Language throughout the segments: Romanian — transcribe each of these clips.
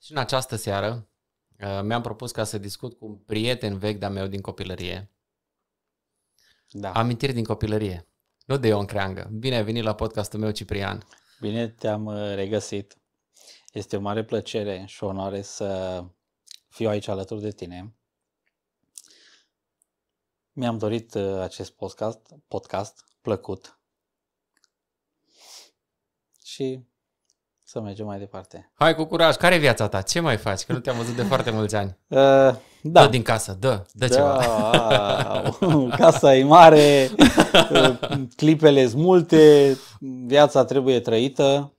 Și în această seară mi-am propus ca să discut cu un prieten vechi de-a meu din copilărie. Da. Amintiri din copilărie. Nu de Ion Creangă. Bine ai venit la podcastul meu, Ciprian. Bine te-am regăsit. Este o mare plăcere și onoare să fiu aici alături de tine. Mi-am dorit acest podcast plăcut și să mergem mai departe. Hai cu curaj, care e viața ta? Ce mai faci? Că nu te-am văzut de foarte mulți ani. Da. Dă din casă, dă ceva. Casa e mare, clipele sunt multe, viața trebuie trăită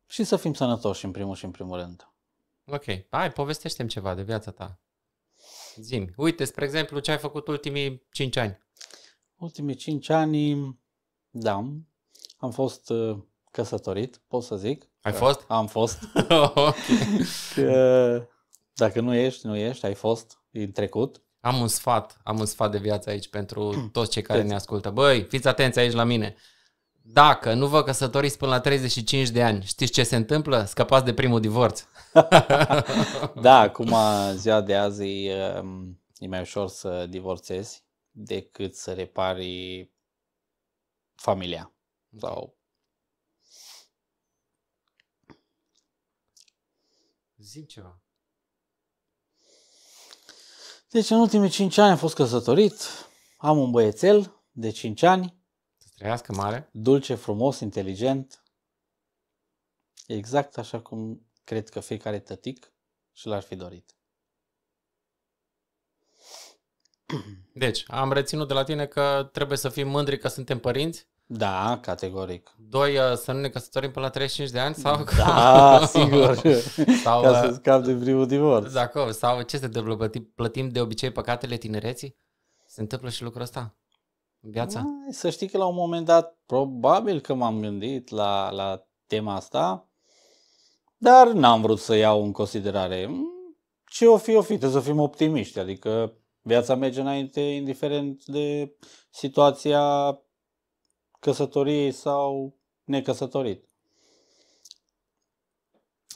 și să fim sănătoși în primul rând. Ok, hai, povestește-mi ceva de viața ta. Zi-mi. Uite, spre exemplu, ce ai făcut ultimii 5 ani. Ultimii 5 ani, da, am fost căsătorit, pot să zic. Ai fost? Am fost. Ok. Că, dacă nu ești, ai fost în trecut. Am un sfat de viață aici pentru toți cei care ne ascultă. Băi, fiți atenți aici la mine. Dacă nu vă căsătoriți până la 35 de ani, știți ce se întâmplă? Scăpați de primul divorț. Da, acum ziua de azi e mai ușor să divorțezi decât să repari familia. Sau... Zi ceva. Deci în ultimii 5 ani am fost căsătorit, am un băiețel de 5 ani. Să trăiască mare. Dulce, frumos, inteligent. Exact așa cum cred că fiecare tătic și l-ar fi dorit. Deci, am reținut de la tine că trebuie să fim mândri că suntem părinți. Da, categoric. 2, să nu ne căsătorim până la 35 de ani? Sau... Da, sigur. Sau, ca să scap de primul divorț. Dacă, sau ce se întâmplă? Plătim de obicei păcatele tinereții? Se întâmplă și lucrul ăsta în viața? Să știi că la un moment dat probabil că m-am gândit la tema asta, dar n-am vrut să iau în considerare. Ce o fi, trebuie să fim optimiști. Adică viața merge înainte indiferent de situația căsătoriei sau necăsătorit.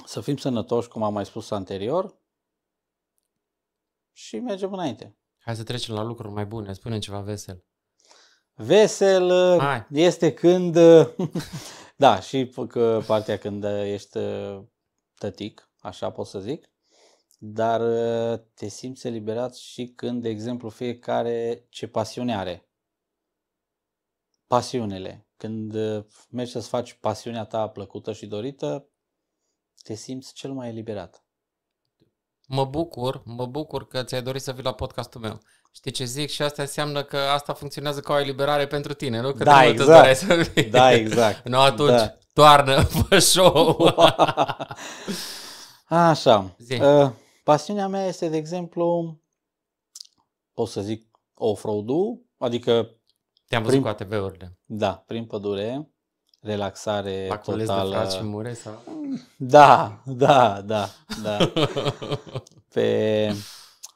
Să fim sănătoși, cum am mai spus anterior, și mergem înainte. Hai să trecem la lucruri mai bune. Spune ceva vesel. Vesel este când... Da, și că partea când ești tătic, așa pot să zic, dar te simți eliberat și când, de exemplu, fiecare ce pasiune are. Pasiunile. Când mergi să-ți faci pasiunea ta plăcută și dorită, te simți cel mai eliberat. Mă bucur că ți-ai dorit să vii la podcastul meu. Știi ce zic? Și asta înseamnă că asta funcționează ca o eliberare pentru tine, nu? Că da, exact. Să vii. Da, exact. Nu, atunci, toarnă, fă show. Așa. Pasiunea mea este, de exemplu, pot să zic off-road-ul, adică... Te-am văzut cu ATV-urile. Da, prin pădure, relaxare la totală. De frați și mure sau? Da.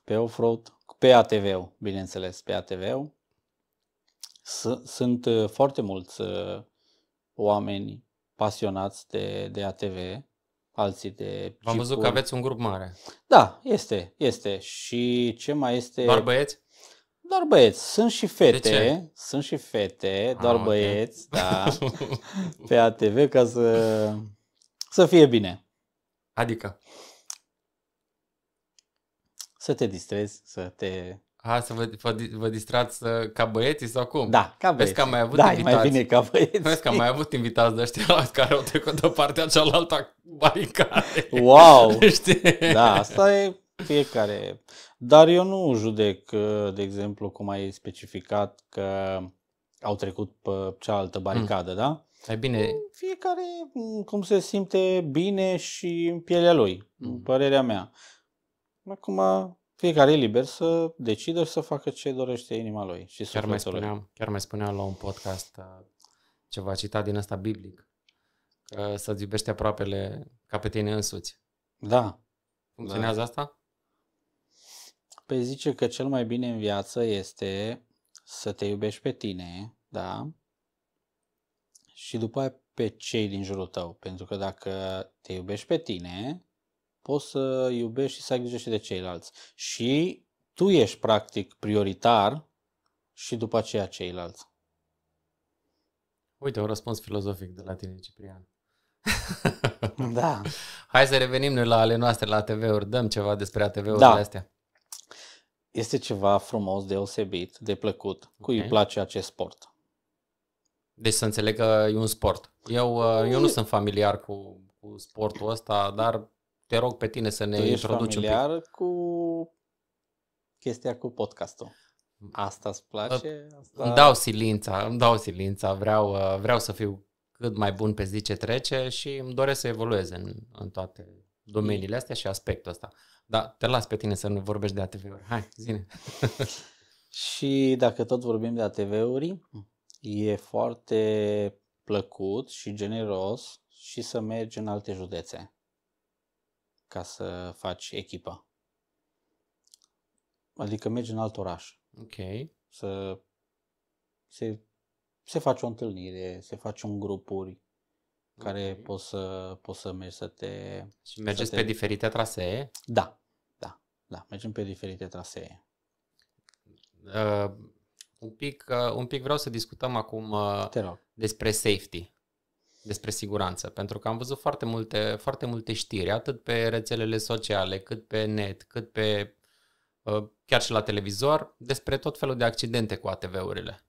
Pe off-road, pe ATV-ul, bineînțeles, pe ATV-ul. Sunt foarte mulți oameni pasionați de ATV, alții de jeep-uri. Am văzut că aveți un grup mare. Da, este. Și ce mai este? Doar băieți? Doar băieți. Sunt și fete. De ce? Sunt și fete, doar băieți, da. Pe ATV ca să fie bine. Adică? Să te distrezi, să te... Să vă distrați ca băieții sau cum? Da, ca băieți. Vezi că am mai avut invitați. Mai bine ca băieți. Vezi că am mai avut invitați de ăștia care au trecut de partea cealaltă a baricadei. Wow! Știi? Da, asta e fiecare. Dar eu nu judec, de exemplu, cum ai specificat că au trecut pe cealaltă baricadă, da? E bine. Fiecare cum se simte bine și în pielea lui, părerea mea. Acum, fiecare e liber să decidă și să facă ce dorește inima lui și sufletul lui. Chiar mai spuneam la un podcast ceva citat din ăsta biblic, că să-ți iubești aproapele ca pe tine însuți. Da. Funcționează asta? Păi zice că cel mai bine în viață este să te iubești pe tine, da? Și după aia pe cei din jurul tău. Pentru că dacă te iubești pe tine, poți să iubești și să ai grijă și de ceilalți. Și tu ești practic prioritar și după aceea ceilalți. Uite, un răspuns filozofic de la tine, Ciprian. Da. Hai să revenim noi la ale noastre, la ATV-uri. Dăm ceva despre ATV-urile Da. astea. Este ceva frumos, deosebit, de plăcut. Cui îi place acest sport? Deci să înțeleg că e un sport. Eu nu sunt familiar cu sportul ăsta, dar te rog pe tine să ne introduci un pic. Familiar cu chestia cu podcastul. Asta îți place? Asta... Îmi dau silința, vreau să fiu cât mai bun pe zi ce trece și îmi doresc să evolueze în toate domeniile astea și aspectul ăsta. Dar te las pe tine să nu vorbești de ATV-uri. Hai, zi-ne. Și dacă tot vorbim de ATV-uri, e foarte plăcut și generos și să mergi în alte județe ca să faci echipă. Adică mergi în alt oraș. Ok. Se face o întâlnire, se face un grupuri care poți să mergi să te... Și mergeți pe diferite trasee? Da. Mergem pe diferite trasee. Un pic vreau să discutăm acum despre safety, despre siguranță, pentru că am văzut foarte multe știri, atât pe rețelele sociale, cât pe net, cât pe chiar și la televizor, despre tot felul de accidente cu ATV-urile.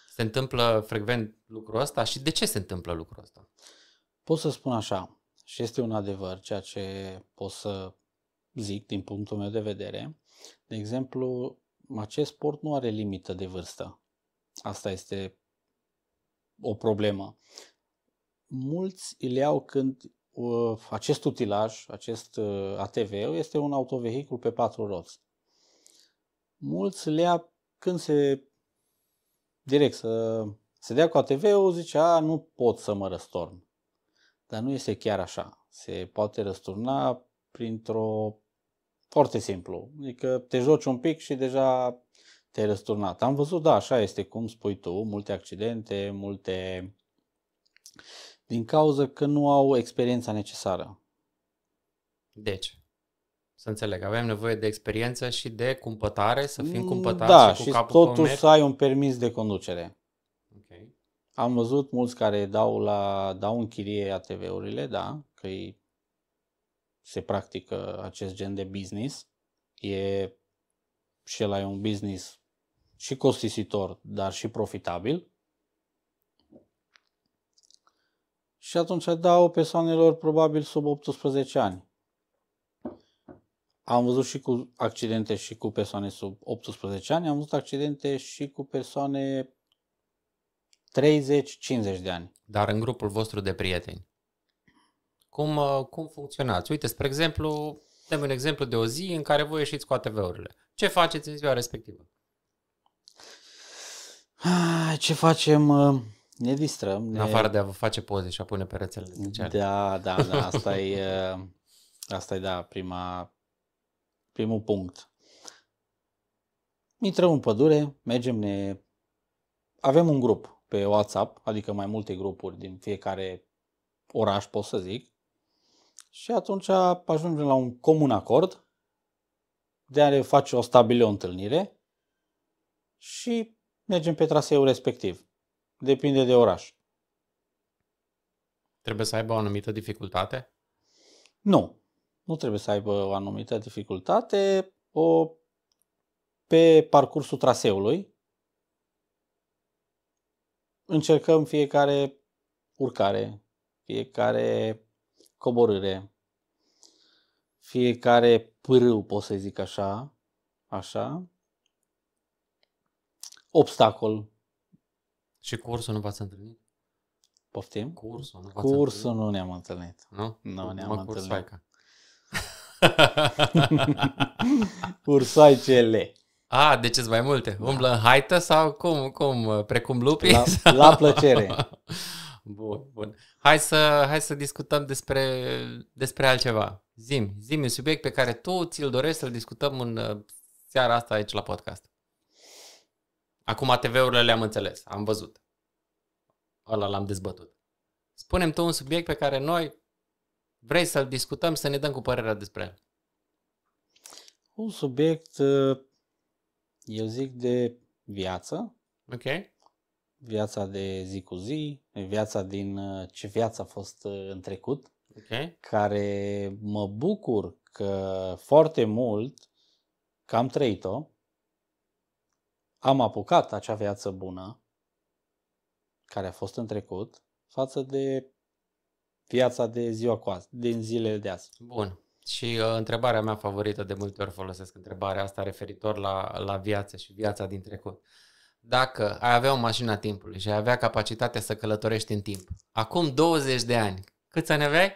Se întâmplă frecvent lucrul ăsta și de ce se întâmplă lucrul ăsta? Pot să spun așa, și este un adevăr, ceea ce pot să zic din punctul meu de vedere. De exemplu, acest sport nu are limită de vârstă. Asta este o problemă. Mulți îl iau când acest utilaj, acest ATV este un autovehicul pe 4 roți. Mulți îl ia când direct se dea cu ATV-ul, zice, nu pot să mă răstorn. Dar nu este chiar așa. Se poate răsturna foarte simplu. Adică te joci un pic și deja te-ai răsturnat. Am văzut, da, așa este cum spui tu, multe accidente, din cauza că nu au experiența necesară. Deci, să înțeleg, avem nevoie de experiență și de cumpătare, să fim cumpătați și cu capul pe umeri. Să ai un permis de conducere. Okay. Am văzut mulți care dau în chirie ATV-urile, da, că se practică acest gen de business. Și ăla e un business și costisitor, dar și profitabil. Și atunci dau persoanelor probabil sub 18 ani. Am văzut și cu accidente și cu persoane sub 18 ani, am văzut accidente și cu persoane 30-50 de ani. Dar în grupul vostru de prieteni, cum funcționați? Uite, spre exemplu, dăm un exemplu de o zi în care voi ieșiți cu ATV-urile. Ce faceți în ziua respectivă? Ce facem? Ne distrăm. În afară de a vă face poze și a pune pe rețelele sociale. Da. Asta e primul punct. Intrăm în pădure, avem un grup pe WhatsApp, adică mai multe grupuri din fiecare oraș, pot să zic. Și atunci ajungem la un comun acord de a face stabili o întâlnire și mergem pe traseul respectiv. Depinde de oraș. Trebuie să aibă o anumită dificultate? Nu trebuie să aibă o anumită dificultate. Pe parcursul traseului încercăm fiecare urcare, fiecare coborâre, fiecare pârâu, pot să zic așa, obstacol. Și cursul nu v-ați întâlnit? Poftim? Cursul nu ne-am întâlnit. Nu? Nu ne-am întâlnit. Cursoaica. Ursoaicele. Deci sunt mai multe. Umblă în haită sau cum? Precum lupii? La plăcere. Bun. Hai să discutăm despre altceva. Zi-mi un subiect pe care tu ți-l dorești să-l discutăm în seara asta aici la podcast. Acum ATV-urile le-am înțeles, am văzut. Ăla l-am dezbătut. Spune-mi tu un subiect pe care noi vrei să-l discutăm, să ne dăm cu părerea despre el. Un subiect, eu zic, de viață. Ok. Viața de zi cu zi, viața din ce viață a fost în trecut, care mă bucur că foarte mult că am trăit-o, am apucat acea viață bună care a fost în trecut față de viața de ziua cu azi, din zilele de azi. Bun. Și întrebarea mea favorită, de multe ori folosesc întrebarea asta referitor la viață și viața din trecut. Dacă ai avea o mașină a timpului și ai avea capacitatea să călătorești în timp, acum 20 de ani, câți ani aveai?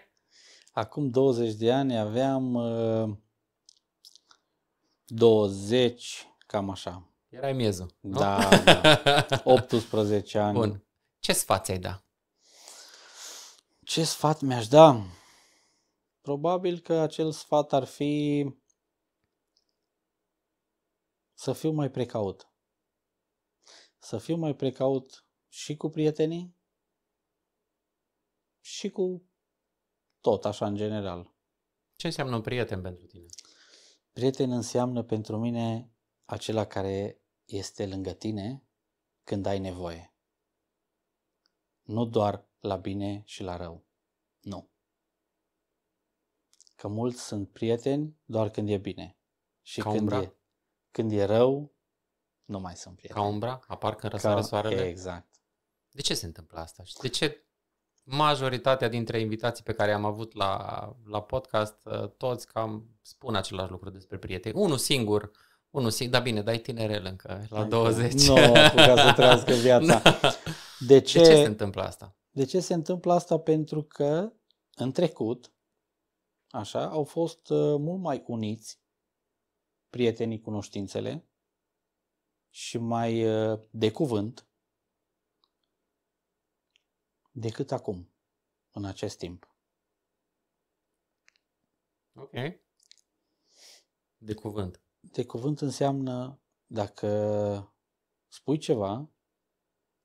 Acum 20 de ani aveam 20, cam așa. Erai miezul, nu? Da, 18 ani. Bun. Ce sfat ți-ai da? Ce sfat mi-aș da? Probabil că acel sfat ar fi să fiu mai precaut. Să fiu mai precaut și cu prietenii și cu tot așa în general. Ce înseamnă un prieten pentru tine? Prieten înseamnă pentru mine acela care este lângă tine când ai nevoie. Nu doar la bine și la rău. Nu. Că mulți sunt prieteni doar când e bine. Și când e rău, nu mai sunt prieteni. Ca umbra? Apar când răsare soarele? Exact. De ce se întâmplă asta? Și de ce majoritatea dintre invitații pe care am avut la podcast, toți cam spun același lucru despre prieteni? Unul singur, dar bine, dai tinerel încă, la 20. Nu, ca să trăiască viața. De ce se întâmplă asta? De ce se întâmplă asta? Pentru că în trecut, așa, au fost mult mai uniți prietenii, cunoștințele și mai de cuvânt decât acum, în acest timp. Ok. De cuvânt. De cuvânt înseamnă dacă spui ceva,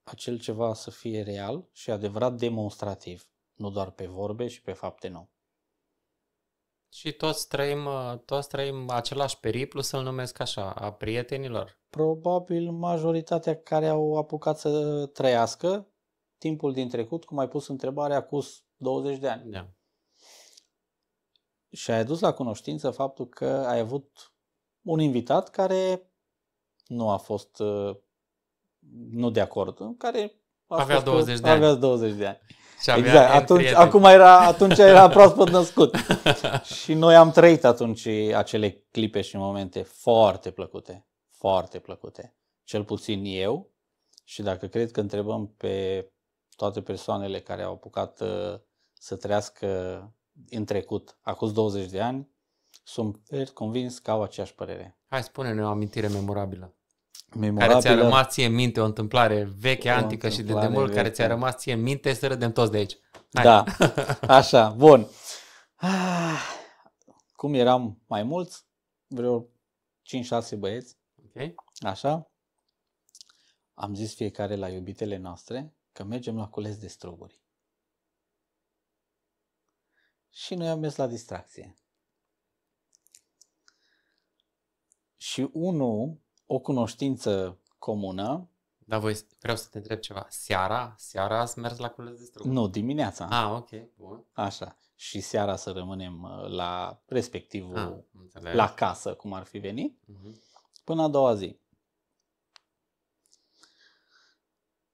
acel ceva să fie real și adevărat demonstrativ, nu doar pe vorbe și pe fapte nu. Și toți trăim același periplu, să-l numesc așa, a prietenilor? Probabil majoritatea care au apucat să trăiască timpul din trecut, cum ai pus întrebarea, acum 20 de ani. Da. Și ai adus la cunoștință faptul că ai avut un invitat care nu a fost nu de acord, care avea 20 de ani. Avea 20 de ani. Și avea exact. Atunci era proaspăt născut. Și noi am trăit atunci acele clipe și momente foarte plăcute. Foarte plăcute. Cel puțin eu. Și dacă cred că întrebăm pe toate persoanele care au apucat să trăiască în trecut, acum 20 de ani, sunt convins că au aceeași părere. Hai, spune-ne o amintire memorabilă. Care ți-a rămas ție în minte, o întâmplare veche, antică și de demult, care ți-a rămas ție în minte, să râdem toți de aici. Hai. Da, așa, bun. Cum eram mai mulți, vreo 5-6 băieți, okay. Așa, am zis fiecare la iubitele noastre că mergem la cules de struguri. Și noi am mers la distracție. Și o cunoștință comună. Dar vreau să te întreb ceva. Seara ați mers la cules de struguri? Nu, dimineața. Ok, bun. Așa. Și seara să rămânem la respectivul, la casă, cum ar fi venit, până a doua zi.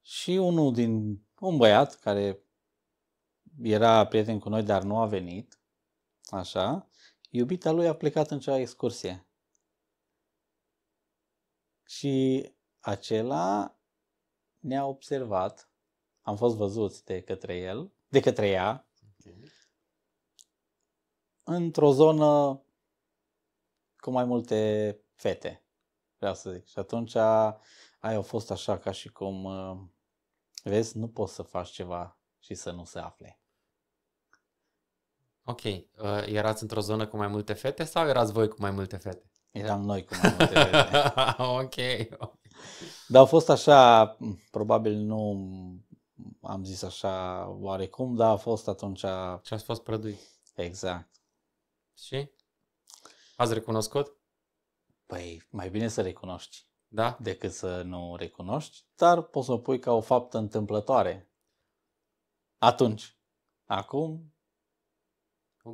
Și un băiat care era prieten cu noi, dar nu a venit, așa, iubita lui a plecat în cea excursie. Și acela ne-a observat, am fost văzuți de către ea, într-o zonă cu mai multe fete, vreau să zic. Și atunci aia a fost așa ca și cum, vezi, nu poți să faci ceva și să nu se afle. Ok. Erați într-o zonă cu mai multe fete sau erați voi cu mai multe fete? Eram noi cu mai multe fete. Ok. Dar au fost așa, probabil am zis așa oarecum, dar a fost atunci... Și ați fost prăduit. Exact. Și? Ați recunoscut? Păi, mai bine să recunoști decât să nu recunoști, dar poți să o pui ca o faptă întâmplătoare. Atunci. Acum... Un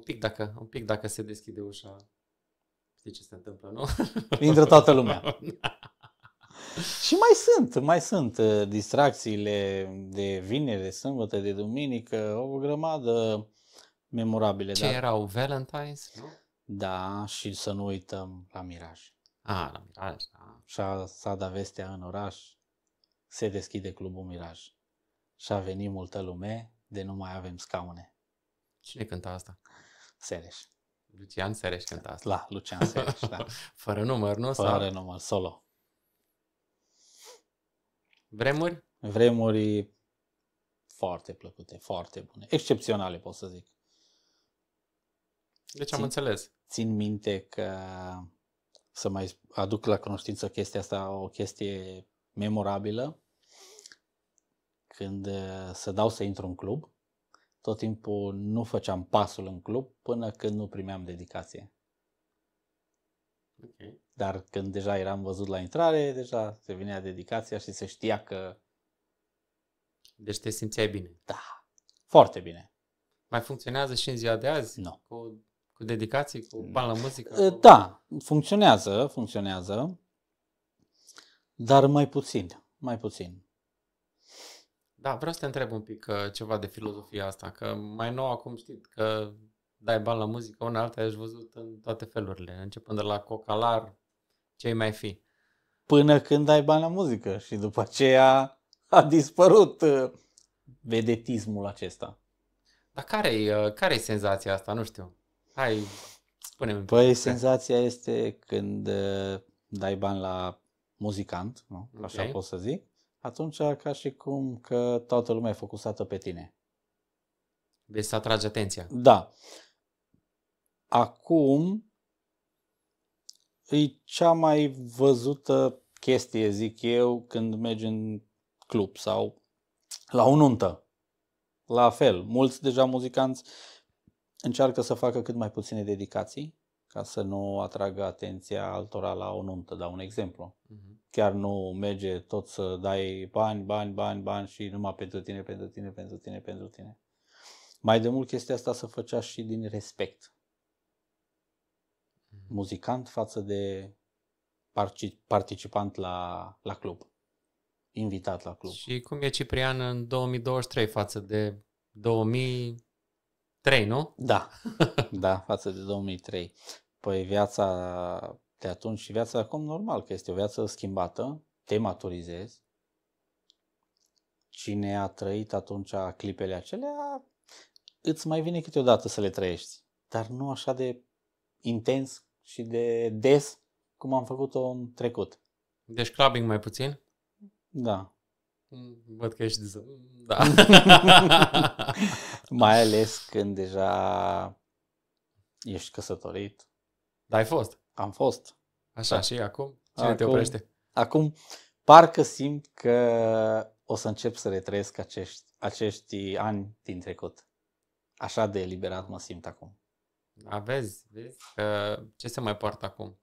pic dacă se deschide ușa, știi ce se întâmplă, nu? Intră toată lumea. Și mai sunt distracțiile de vineri, de sâmbătă, de duminică, o grămadă memorabile. Ce erau? Valentine's, nu? Da, și să nu uităm la Miraj. La Miraj, da. Și s-a dat vestea în oraș, se deschide clubul Miraj. Și a venit multă lume, de nu mai avem scaune. Cine cânta asta? Sereș. Lucian Sereș cânta asta. Da, Lucian Sereș, da. Fără număr, nu? Fără număr, solo. Vremuri? Vremuri foarte plăcute, foarte bune. Excepționale, pot să zic. Deci am înțeles. Țin minte că să mai aduc la cunoștință chestia asta, o chestie memorabilă. Când se dau să intru în club, tot timpul nu făceam pasul în club până când nu primeam dedicație. Okay. Dar când deja eram văzut la intrare, deja se venea dedicația și se știa că... Deci te simțeai bine. Da, foarte bine. Mai funcționează și în ziua de azi? Nu. Cu dedicații, cu bani la muzică? Da, funcționează, dar mai puțin. Da, vreau să te întreb un pic ceva de filozofia asta, că mai nou acum știi că dai bani la muzică, una alta ești văzut în toate felurile, începând de la cocalar, ce mai fi. Până când dai bani la muzică și după aceea a dispărut vedetismul acesta. Dar care-i senzația asta? Nu știu. Hai, spune-mi. Păi senzația este când dai bani la muzicant, nu? Așa pot să zic, atunci ca și cum că toată lumea e focusată pe tine. Deci să atragi atenția. Da. Acum e cea mai văzută chestie, zic eu, când mergi în club sau la o nuntă. La fel, mulți deja muzicanți încearcă să facă cât mai puține dedicații ca să nu atragă atenția altora la o nuntă, dau un exemplu. Chiar nu merge tot să dai bani și numai pentru tine. Mai de mult chestia asta se făcea și din respect. Muzicant față de participant la club. Invitat la club. Și cum e Ciprian în 2023 față de 2003, nu? Da, da, față de 2003. Păi viața de atunci și viața acum normal, că este o viață schimbată, te maturizezi. Cine a trăit atunci clipele acelea, îți mai vine câteodată să le trăiești. Dar nu așa de intens și de des cum am făcut-o în trecut. Deci clubbing mai puțin? Da. Văd că ești da. Mai ales când deja ești căsătorit. Da, ai fost? Am fost. Așa, da. Și acum? Cine te oprește? Acum parcă simt că o să încep să retrăiesc acești ani din trecut. Așa de eliberat mă simt acum. Da, vezi că ce se mai poartă acum?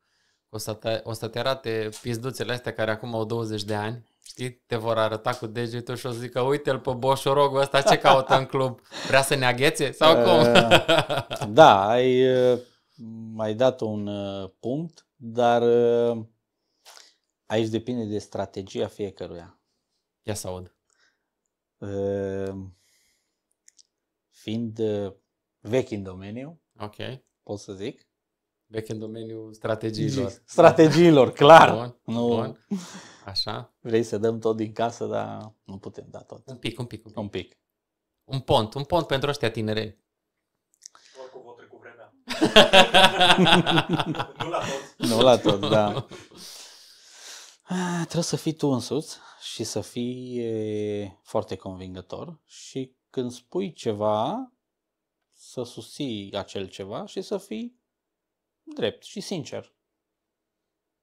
O să te arate pizduțele astea care acum au 20 de ani, știi? Te vor arăta cu degetul și o să zică, uite-l pe boșorogul ăsta, ce caută în club? Vrea să ne aghețe? Sau cum? Da, ai dat un punct, dar aici depinde de strategia fiecăruia. Ia să aud. Fiind vechi în domeniu, ok, pot să zic. Vechi în domeniul strategiilor. Strategiilor, clar. Bun. Așa. Vrei să dăm tot din casă, dar nu putem da tot. Un pic. Un pont pentru ăștia tineri. Oricum vă trecut vremea. Nu la toți, da. Trebuie să fii tu însuți și să fii foarte convingător și când spui ceva, să susții acel ceva și să fii drept și sincer.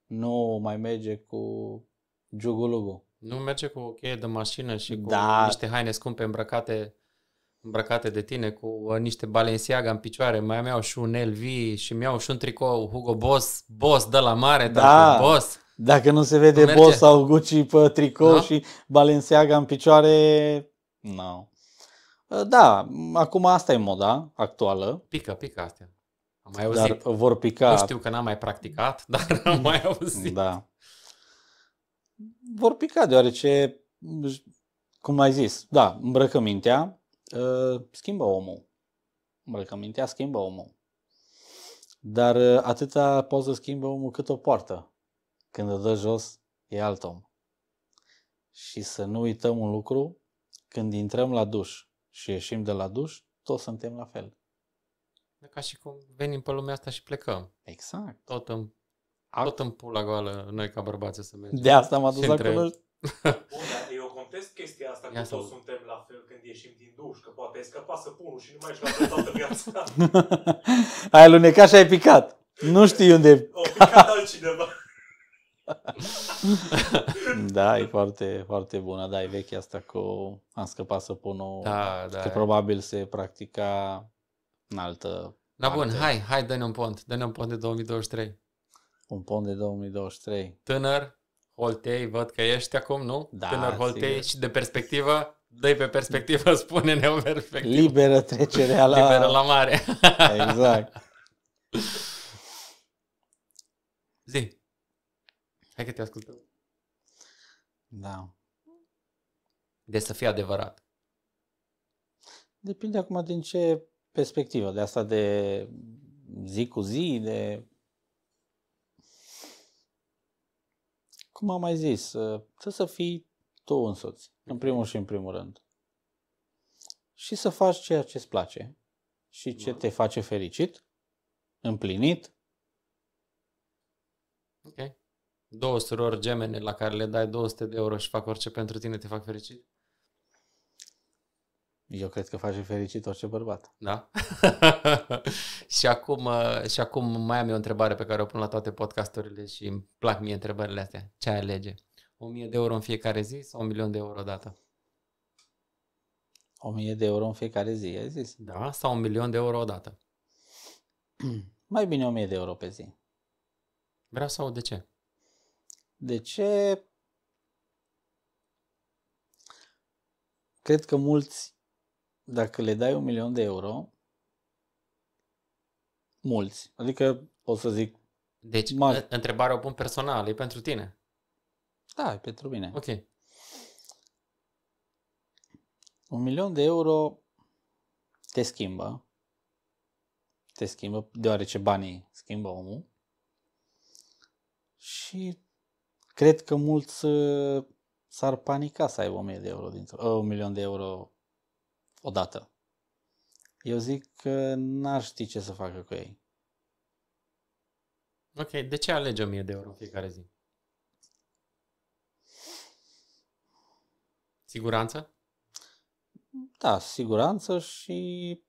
Nu mai merge cu giugulugu. Nu merge cu o cheie de mașină și cu Da. niște haine scumpe îmbrăcate de tine, cu niște Balenciaga în picioare, mai iau și un LV și mi-au și un tricou Hugo Boss de la mare, Da. Boss. Dacă nu se vede merge. Boss sau Gucci pe tricou No? și Balenciaga în picioare, nu. Da, acum asta e moda actuală. Pică astea. Am mai auzit. Dar vor pica. Nu știu că n-am mai practicat, dar am mai auzit. Da. Vor pica deoarece, cum ai zis, da, îmbrăcămintea schimbă omul. Îmbrăcămintea schimbă omul. Dar atâta poate să schimbe omul cât o poartă. Când o dă jos, e alt om. Și să nu uităm un lucru, când intrăm la duș și ieșim de la duș, toți suntem la fel. Ca și cum venim pe lumea asta și plecăm. Exact. Tot în pula goală, noi ca bărbați o să mergem. De asta m-a dus la între- cunoști. Bun, dar eu contest chestia asta Ia că să toți aud. suntem la fel când ieșim din duș, că poate ai scăpat săpunul și nu mai ești la fel toată viața. Ai alunecat și ai picat. Nu știi unde. O picat altcineva. Da, e foarte, foarte bună. Da, e vechea asta cu am scăpat săpunul. Da. Că probabil se practica în altă Da, bun, parte. hai, dă-ne un pont. Dă-ne un pont de 2023. Un pont de 2023. Tânăr, holtei, văd că ești acum, nu? Da, Tânăr, holtei sigur. și de perspectivă. Dă-i pe perspectivă, spune-ne o perspectivă. Liberă trecerea la... Liberă la mare. Exact. Zi. Hai că te ascultăm. Da. De să fie adevărat. Depinde acum din ce perspectivă. De asta de zi cu zi, de... Cum am mai zis, trebuie să fii tu însuți, în primul și în primul rând. Și să faci ceea ce îți place și ce te face fericit, împlinit. Ok. 2 surori gemene la care le dai 200 de euro și fac orice pentru tine, te fac fericit? Eu cred că face fericit orice bărbat. Da? și acum mai am eu o întrebare pe care o pun la toate podcasturile și îmi plac mie întrebările astea. Ce ai alege? 1.000 de euro în fiecare zi sau 1.000.000 de euro odată? 1.000 de euro în fiecare zi, ai zis? Da? Sau 1.000.000 de euro odată? Mai bine 1.000 de euro pe zi. Vreau să aud de ce. De ce? Cred că mulți, dacă le dai 1.000.000 de euro, mulți, adică pot să zic, Deci, întrebarea o pun personal, e pentru tine. da, e pentru mine. Ok. 1.000.000 de euro te schimbă, deoarece banii schimbă omul și cred că mulți s-ar panica să aibă 1.000 de euro 1.000.000 de euro odată. Eu zic că n-ar ști ce să facă cu ei. Ok, de ce alegi 1.000 de euro în fiecare zi? Siguranță? Da, siguranță și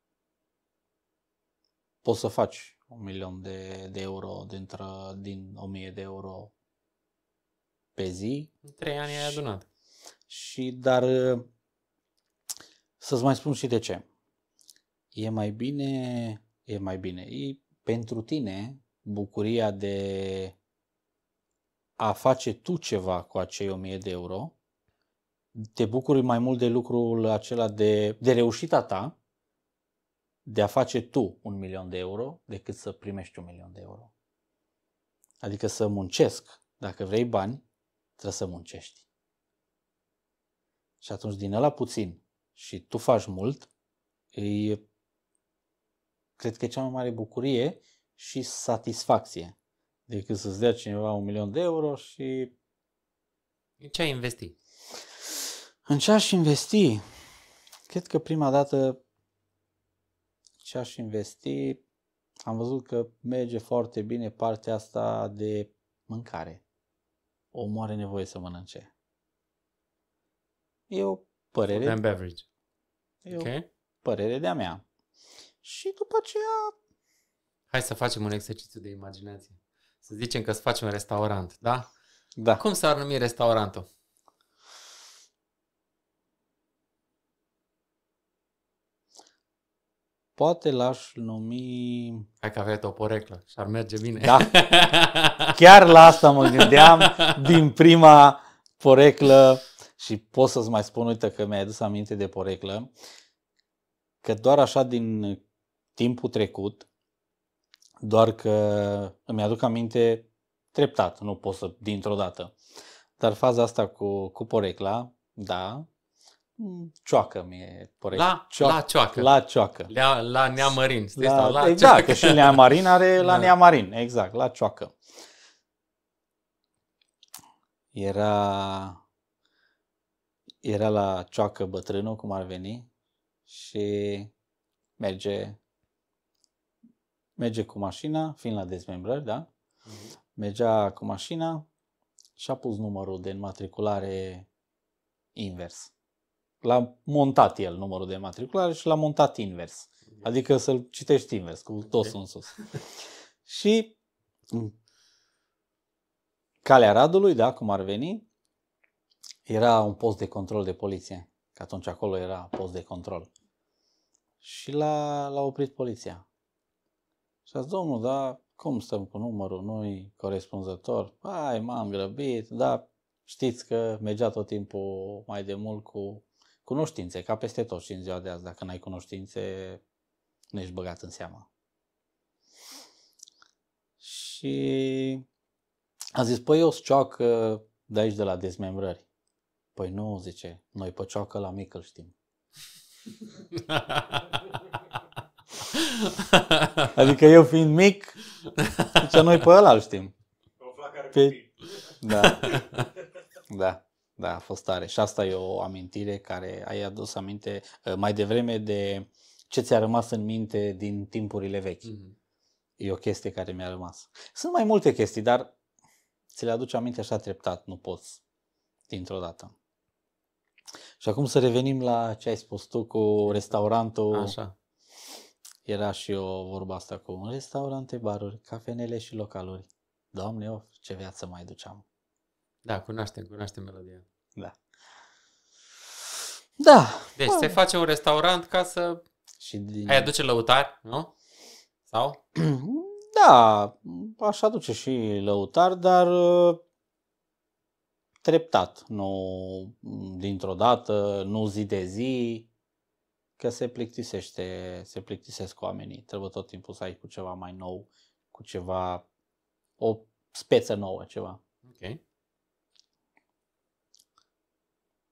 poți să faci 1.000.000 de euro din 1.000 de euro pe zi. În 3 ani ai adunat. Dar să-ți mai spun și de ce. E mai bine. E pentru tine bucuria de a face tu ceva cu acei 1.000 de euro. Te bucuri mai mult de lucrul acela de reușita ta, de a face tu 1.000.000 de euro, decât să primești 1.000.000 de euro. Adică să muncesc. Dacă vrei bani, trebuie să muncești. Și atunci din ăla puțin și tu faci mult, cred că e cea mai mare bucurie și satisfacție decât să-ți dea cineva 1.000.000 de euro și... În ce ai investi? În ce aș investi? Cred că prima dată ce aș investi, am văzut că merge foarte bine partea asta de mâncare. Omul are nevoie să mănânce. E o părere... Food and beverage. E Ok. o părere de-a mea. Și după aceea... Hai să facem un exercițiu de imaginație. Să zicem că îți faci un restaurant, da? Da. Cum s-ar numi restaurantul? Poate l-aș numi... Hai că aveai o poreclă și ar merge bine. Da. Chiar la asta mă gândeam din prima poreclă și pot să-ți mai spun, uite că mi-ai adus aminte de poreclă, că doar așa din timpul trecut, doar că îmi aduc aminte treptat, nu pot să dintr-o dată. Dar faza asta cu porecla, da, cioacă mi-e porecla. La cioacă. La cioacă. La Neamarin. Exact, că și Neamarin are la Neamarin, exact, la cioacă. Era la cioacă bătrânul, cum ar veni, și merge cu mașina, fiind la dezmembrări, da? Mergea cu mașina și a pus numărul de înmatriculare invers. L-a montat el numărul de înmatriculare și l-a montat invers. Adică să-l citești invers, cu tosul în sus. Și Calea Radului, da, cum ar veni, era un post de control de poliție. Că atunci acolo era post de control. Și l-a oprit poliția. Și a zis, domnul, da, cum stăm cu numărul? Nu-i corespunzător? Hai, m-am grăbit, da, știți că mergea tot timpul mai de mult cu cunoștințe, ca peste tot și în ziua de azi. Dacă n-ai cunoștințe, nu ești băgat în seamă. Și a zis, păi eu cioacă de aici de la dezmembrări. Păi nu, zice, noi pe cioacă la mic îl știm. Adică eu fiind mic, zice, noi pe ăla îl știm. Da, a fost tare. Și asta e o amintire care ai adus aminte mai devreme de ce ți-a rămas în minte din timpurile vechi. E o chestie care mi-a rămas. Sunt mai multe chestii, dar ți le aduce aminte așa treptat, nu poți dintr-o dată. Și acum să revenim la ce ai spus tu cu restaurantul. Așa. Era și o vorba asta cu restaurante, baruri, cafenele și localuri. Doamne, of, ce viață mai duceam. Da, cunoaștem melodia. Da. Deci se face un restaurant ca să ai aduce lăutari, nu? Sau? Da, aș aduce și lăutari, dar treptat, nu dintr-o dată, nu zi de zi, că se plictisesc oamenii. Trebuie tot timpul să ai cu ceva mai nou, cu ceva, o speță nouă, ceva. Ok.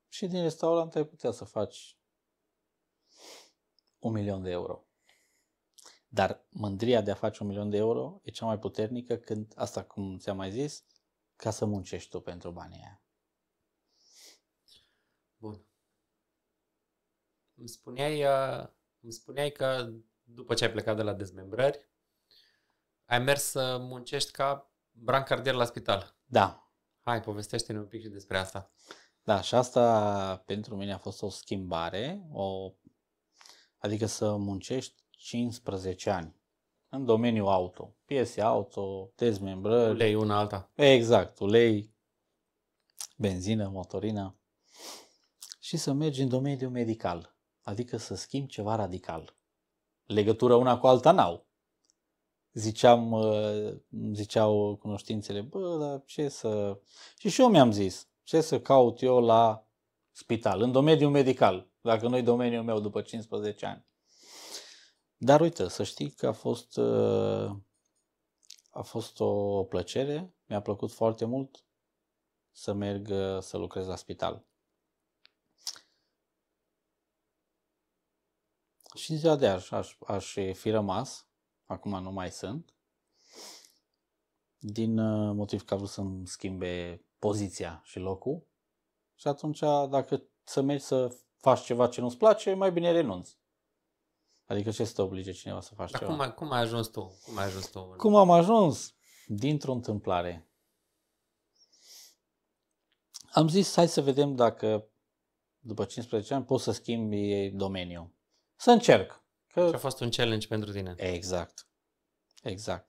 Și din restaurant ai putea să faci 1.000.000 de euro. Dar mândria de a face 1.000.000 de euro e cea mai puternică când, asta cum ți-am mai zis, ca să muncești tu pentru banii aia. Bun. Îmi spuneai că după ce ai plecat de la dezmembrări, ai mers să muncești ca brancardier la spital. Da. Hai, povestește-ne un pic și despre asta. Da, și asta pentru mine a fost o schimbare, adică să muncești 15 ani în domeniul auto, piese auto, dezmembrări. Ulei una alta. Exact, ulei, benzină, motorină. Și să mergi în domeniul medical, adică să schimbi ceva radical. Legătură una cu alta n-au. Ziceau cunoștințele, dar ce să... Și eu mi-am zis, ce să caut eu la spital, în domeniul medical, dacă nu-i domeniul meu după 15 ani. Dar uite, să știi că a fost o plăcere, mi-a plăcut foarte mult să merg să lucrez la spital. Și în ziua de azi aș fi rămas, acum nu mai sunt, din motiv că a vrut să-mi schimbe poziția și locul. Și atunci, dacă să mergi să faci ceva ce nu-ți place, mai bine renunți. Adică ce să te oblige cineva să faci ceva? Dar cum ai ajuns tu? Cum am ajuns? Dintr-o întâmplare. Am zis, hai să vedem dacă după 15 ani pot să schimbi domeniul. Să încerc. Și a fost un challenge pentru tine. Exact.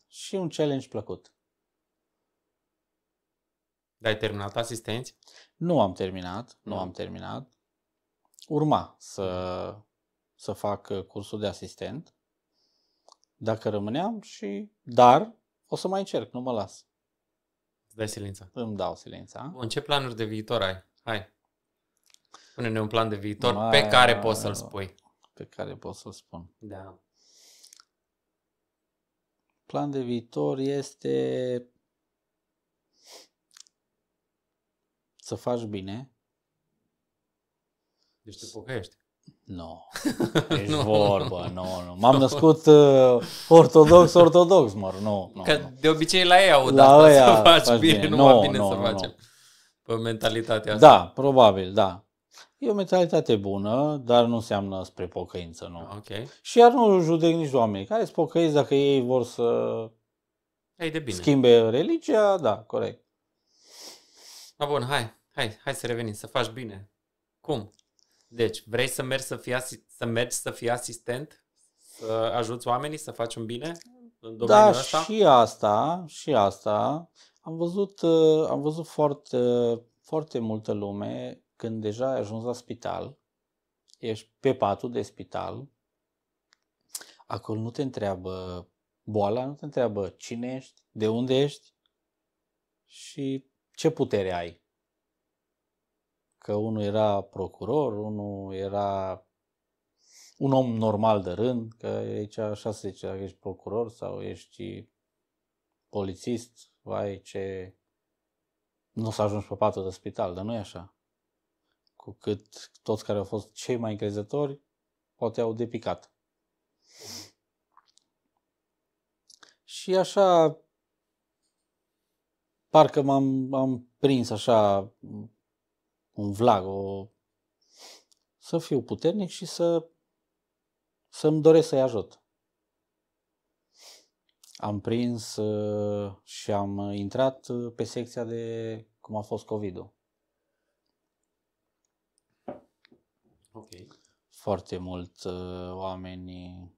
Și un challenge plăcut. Dar ai terminat asistenți? Nu am terminat. Urma să fac cursul de asistent. dacă rămâneam dar o să mai încerc, nu mă las. Îți dai silința. Îmi dau silința. Bun, ce planuri de viitor ai? Hai. Spune-ne un plan de viitor pe care poți să-l spui. Pe care pot să-l spun. Da. Plan de viitor este să faci bine. Deci te pocăiești. Nu, ești vorbă, nu. M-am născut ortodox, mor, nu. Că de obicei la ei aud la asta, să faci bine, numai bine să facem. Pe mentalitatea asta. Da, probabil, da. E o mentalitate bună, dar nu înseamnă spre pocăință, nu. Okay. Și iar nu judec nici oamenii care sunt pocăiți dacă ei vor să de bine. Schimbe religia, da, corect. Bun, hai să revenim, să faci bine. Cum? Deci, vrei să mergi să fii asistent? Să ajuți oamenii să faci un bine în domeniul ăsta? Și asta. Am văzut foarte multă lume când deja ai ajuns la spital, ești pe patul de spital, acolo nu te întreabă boala, nu te întreabă cine ești, de unde ești și ce putere ai. Că unul era procuror, unul era un om normal de rând, că aici așa se zice, dacă ești procuror sau ești polițist, vai ce... Nu o să ajungi pe patul de spital, dar nu e așa. Cu cât toți care au fost cei mai încrezători, poate au depicat. Și așa, parcă am prins așa un vlag, să fiu puternic și să-mi doresc să-i ajut. Am prins și am intrat pe secția de cum a fost COVID-ul. Ok. Foarte mult oameni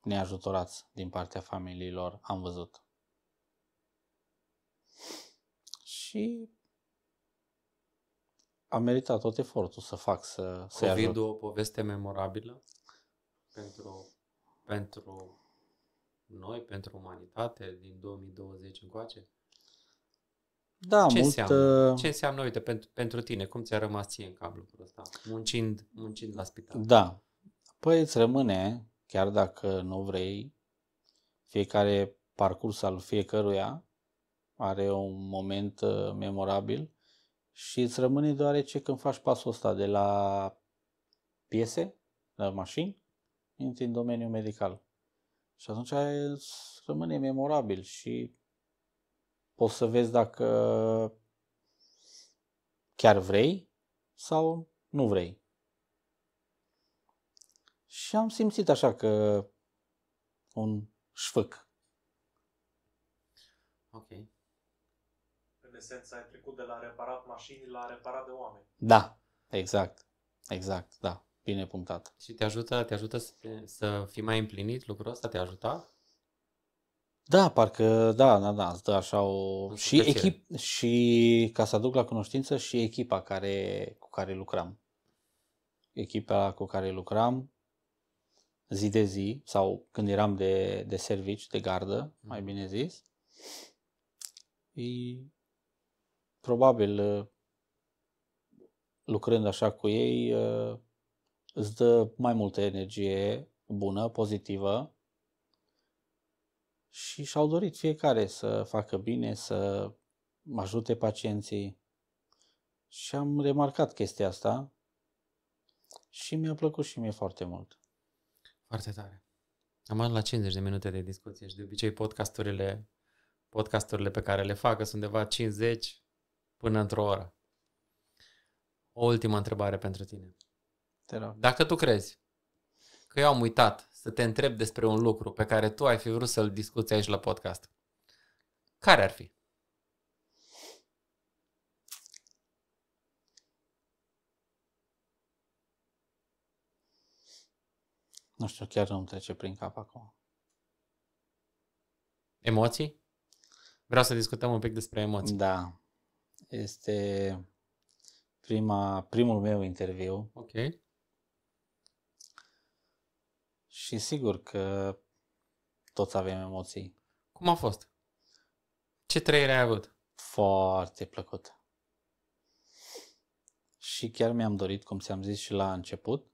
neajutorați din partea familiilor am văzut. Și am meritat tot efortul să fac să-i ajut. COVID-ul o poveste memorabilă pentru noi, pentru umanitate din 2020 încoace? Da, Ce înseamnă, uite, pentru tine? Cum ți-a rămas ție în cap lucrul ăsta? Muncind la spital. Da. Păi îți rămâne, chiar dacă nu vrei, fiecare parcurs al fiecăruia are un moment memorabil și îți rămâne deoarece când faci pasul ăsta de la piese, la mașini, intri în domeniul medical. Și atunci îți rămâne memorabil și poți să vezi dacă chiar vrei sau nu vrei. Și am simțit așa că un șfâc. Ok. În esență ai trecut de la reparat mașini la reparat de oameni. Da, exact, da, bine punctat. Și te ajută să fii mai împlinit lucrul ăsta? Te-a ajutat? Da, parcă, da, îți dă așa și ca să aduc la cunoștință și echipa cu care lucram. Echipa cu care lucram zi de zi, sau când eram de servici, de gardă, mai bine zis, probabil lucrând așa cu ei îți dă mai multă energie bună, pozitivă și și-au dorit fiecare să facă bine, să ajute pacienții și am remarcat chestia asta și mi-a plăcut și mie foarte mult. Foarte tare. Am ajuns la 50 de minute de discuție și de obicei podcasturile pe care le fac sunt undeva 50 până într-o oră. O ultimă întrebare pentru tine. Te rog. Dacă tu crezi că eu am uitat să te întreb despre un lucru pe care tu ai fi vrut să-l discuți aici la podcast, care ar fi? Nu știu, chiar nu-mi trece prin cap acum. Emoții? Vreau să discutăm un pic despre emoții. Da. Este primul meu interviu. Ok. Și sigur că toți avem emoții. Cum a fost? Ce trăire ai avut? Foarte plăcut. Și chiar mi-am dorit, cum ți-am zis și la început,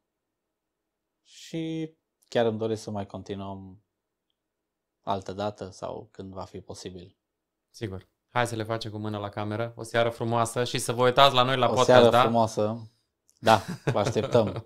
și chiar îmi doresc să mai continuăm altă dată sau când va fi posibil. Sigur. Hai să le facem cu mâna la cameră. O seară frumoasă și să vă uitați la noi la o podcast, seară da? frumoasă. Da, vă așteptăm.